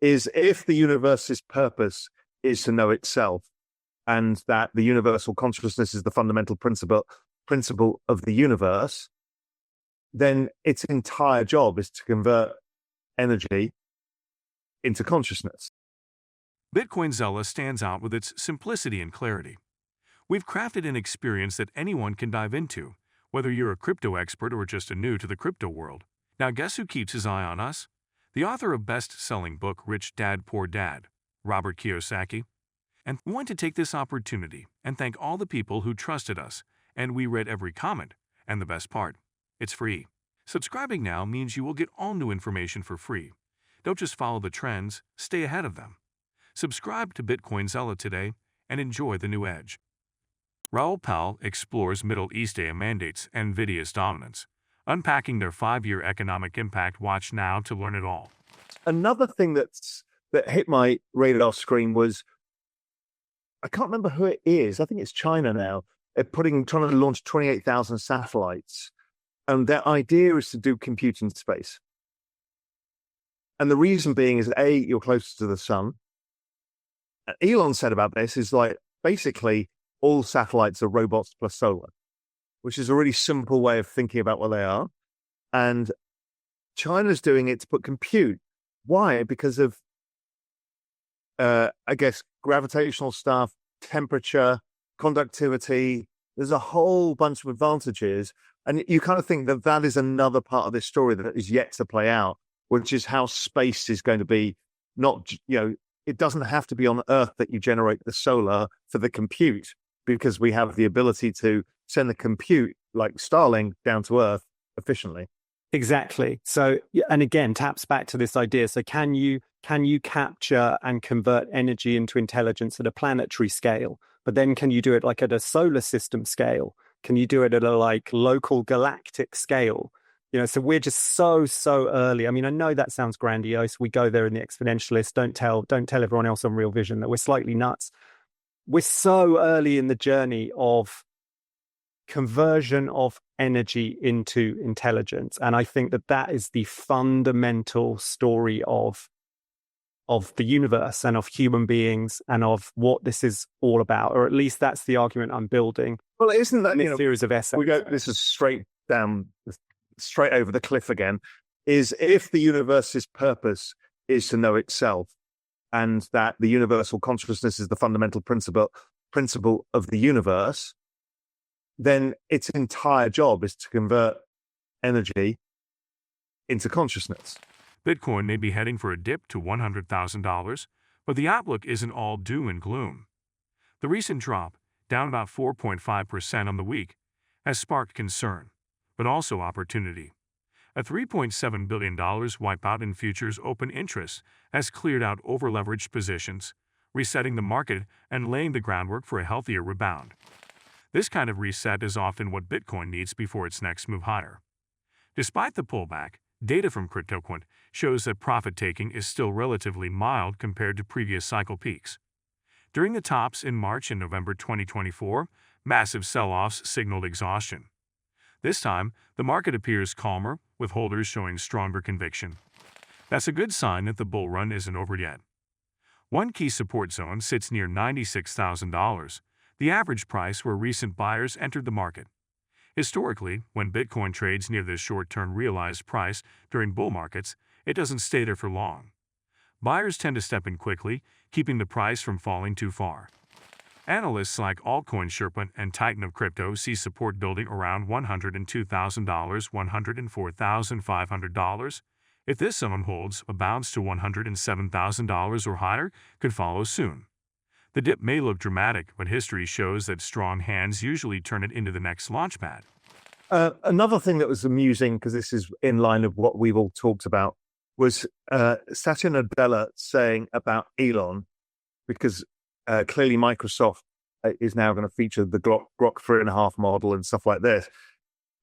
is if the universe's purpose is to know itself, and that the universal consciousness is the fundamental principle of the universe, then its entire job is to convert energy into consciousness. Bitcoin Zella stands out with its simplicity and clarity. We've crafted an experience that anyone can dive into, whether you're a crypto expert or just a new to the crypto world. Now guess who keeps his eye on us? The author of best-selling book Rich Dad Poor Dad, Robert Kiyosaki. And we want to take this opportunity and thank all the people who trusted us, and we read every comment. And the best part, it's free. Subscribing now means you will get all new information for free. Don't just follow the trends, stay ahead of them. Subscribe to Bitcoin Zella today and enjoy the new edge. Raoul Pal explores Middle East AI mandates and Nvidia's dominance, unpacking their 5-year economic impact. Watch now to learn it all. Another thing that hit my radar screen was, I can't remember who it is. I think it's China now. They're trying to launch 28,000 satellites. And their idea is to do compute in space. And the reason being is, A, you're closer to the sun. Elon said about this is like, basically, all satellites are robots plus solar, which is a really simple way of thinking about what they are. And China's doing it to put compute. Why? Because of, I guess, gravitational stuff, temperature, conductivity. There's a whole bunch of advantages. And you kind of think that that is another part of this story that is yet to play out, which is how space is going to be not, it doesn't have to be on Earth that you generate the solar for the compute, because we have the ability to send the compute like Starlink down to Earth efficiently. Exactly. So, and again, taps back to this idea. So can you capture and convert energy into intelligence at a planetary scale? But then can you do it like at a solar system scale? Can you do it at a like local galactic scale? So we're just so early. I mean, I know that sounds grandiose. We go there in the exponentialist. Don't tell everyone else on Real Vision that we're slightly nuts. We're so early in the journey of conversion of energy into intelligence. And I think that is the fundamental story of the universe and of human beings and of what this is all about, or at least that's the argument I'm building. Well, isn't that a series of essays? This is straight over the cliff again. Is if the universe's purpose is to know itself, and that the universal consciousness is the fundamental principle of the universe, then its entire job is to convert energy into consciousness. Bitcoin may be heading for a dip to $100,000, but the outlook isn't all doom and gloom. The recent drop, down about 4.5% on the week, has sparked concern, but also opportunity. A $3.7 billion wipeout in futures open interest has cleared out over-leveraged positions, resetting the market and laying the groundwork for a healthier rebound. This kind of reset is often what Bitcoin needs before its next move higher. Despite the pullback, data from CryptoQuant shows that profit-taking is still relatively mild compared to previous cycle peaks. During the tops in March and November 2024, massive sell-offs signaled exhaustion. This time, the market appears calmer, with holders showing stronger conviction. That's a good sign that the bull run isn't over yet. One key support zone sits near $96,000, the average price where recent buyers entered the market. Historically, when Bitcoin trades near this short-term realized price during bull markets, it doesn't stay there for long. Buyers tend to step in quickly, keeping the price from falling too far. Analysts like Altcoin Sherpa and Titan of Crypto see support building around $102,000, $104,500. If this zone holds, a bounce to $107,000 or higher could follow soon. The dip may look dramatic, but history shows that strong hands usually turn it into the next launchpad. Another thing that was amusing, because this is in line of what we've all talked about, was Satya Nadella saying about Elon, because clearly Microsoft is now going to feature the Grok 3.5 model and stuff like this.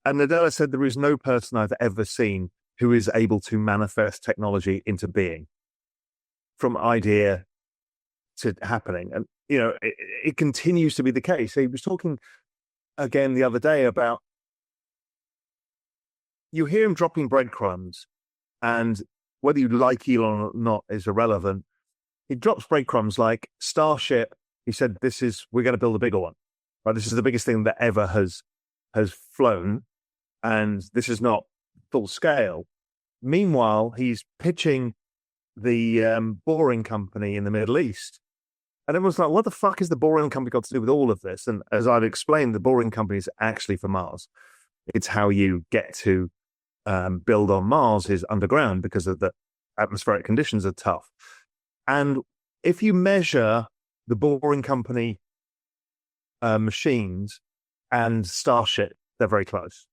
And Nadella said there is no person I've ever seen who is able to manifest technology into being, from idea to happening. And, it continues to be the case. He was talking again the other day about, you hear him dropping breadcrumbs, and whether you like Elon or not is irrelevant. He drops breadcrumbs like Starship. He said, we're going to build a bigger one, right? This is the biggest thing that ever has flown. And this is not full scale. Meanwhile, he's pitching the Boring Company in the Middle East. And everyone's like, what the fuck is the Boring Company got to do with all of this? And as I've explained, the Boring Company is actually for Mars. It's how you get to build on Mars is underground because of the atmospheric conditions are tough. And if you measure the Boring Company machines and Starship, they're very close.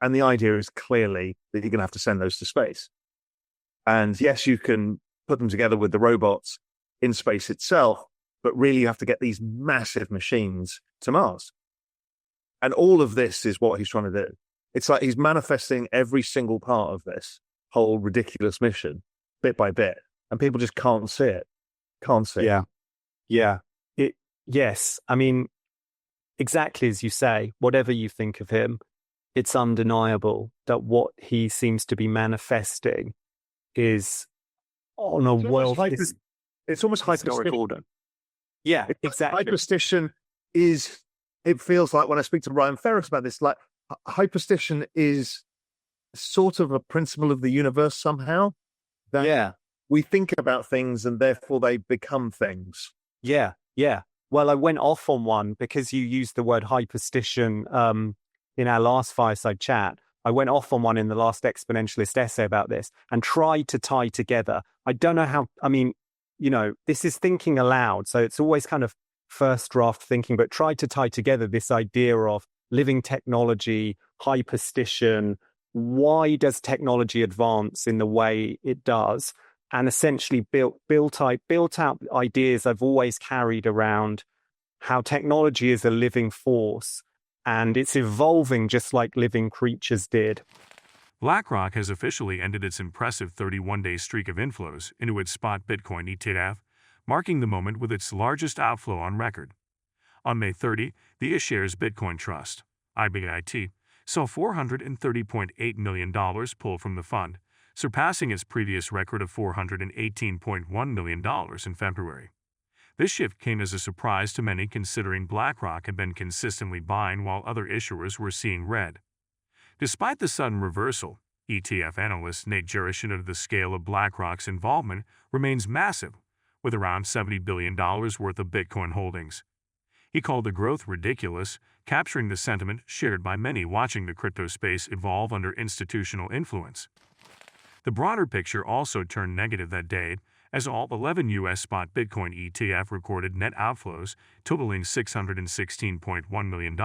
And the idea is clearly that you're going to have to send those to space. And yes, you can put them together with the robots in space itself, but really you have to get these massive machines to Mars. And all of this is what he's trying to do. It's like he's manifesting every single part of this whole ridiculous mission bit by bit. And people just can't see it. Can't see it. Yeah. Yes. I mean, exactly as you say, whatever you think of him, it's undeniable that what he seems to be manifesting is on a world. It's almost historic order. Yeah, exactly. Hyperstition is, it feels like when I speak to Ryan Ferris about this, like hyperstition is sort of a principle of the universe somehow. That we think about things and therefore they become things. Yeah. Well, I went off on one because you used the word hyperstition in our last fireside chat. I went off on one in the last exponentialist essay about this and tried to tie together. I don't know how, I mean, this is thinking aloud. So it's always kind of first draft thinking, but try to tie together this idea of living technology, hyperstition. Why does technology advance in the way it does? And essentially built out ideas I've always carried around how technology is a living force and it's evolving just like living creatures did. BlackRock has officially ended its impressive 31-day streak of inflows into its spot Bitcoin ETF, marking the moment with its largest outflow on record. On May 30, the iShares Bitcoin Trust, IBIT, saw $430.8 million pulled from the fund, surpassing its previous record of $418.1 million in February. This shift came as a surprise to many considering BlackRock had been consistently buying while other issuers were seeing red. Despite the sudden reversal, ETF analyst Nate Jarish noted the scale of BlackRock's involvement remains massive, with around $70 billion worth of Bitcoin holdings. He called the growth ridiculous, capturing the sentiment shared by many watching the crypto space evolve under institutional influence. The broader picture also turned negative that day, as all 11 U.S. spot Bitcoin ETF recorded net outflows totaling $616.1 million.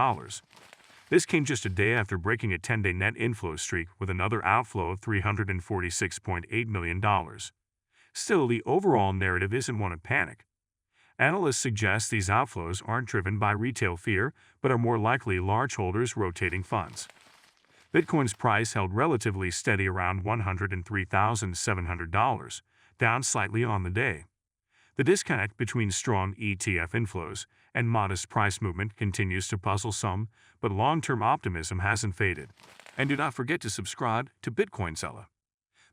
This came just a day after breaking a 10-day net inflow streak with another outflow of $346.8 million. Still, the overall narrative isn't one of panic. Analysts suggest these outflows aren't driven by retail fear, but are more likely large holders rotating funds. Bitcoin's price held relatively steady around $103,700, down slightly on the day. The disconnect between strong ETF inflows and modest price movement continues to puzzle some, but long-term optimism hasn't faded. And do not forget to subscribe to Bitcoin Zella.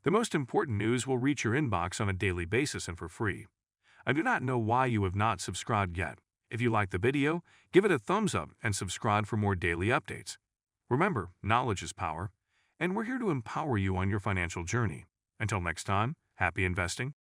The most important news will reach your inbox on a daily basis and for free. I do not know why you have not subscribed yet. If you like the video, give it a thumbs up and subscribe for more daily updates. Remember, knowledge is power, and we're here to empower you on your financial journey. Until next time, happy investing.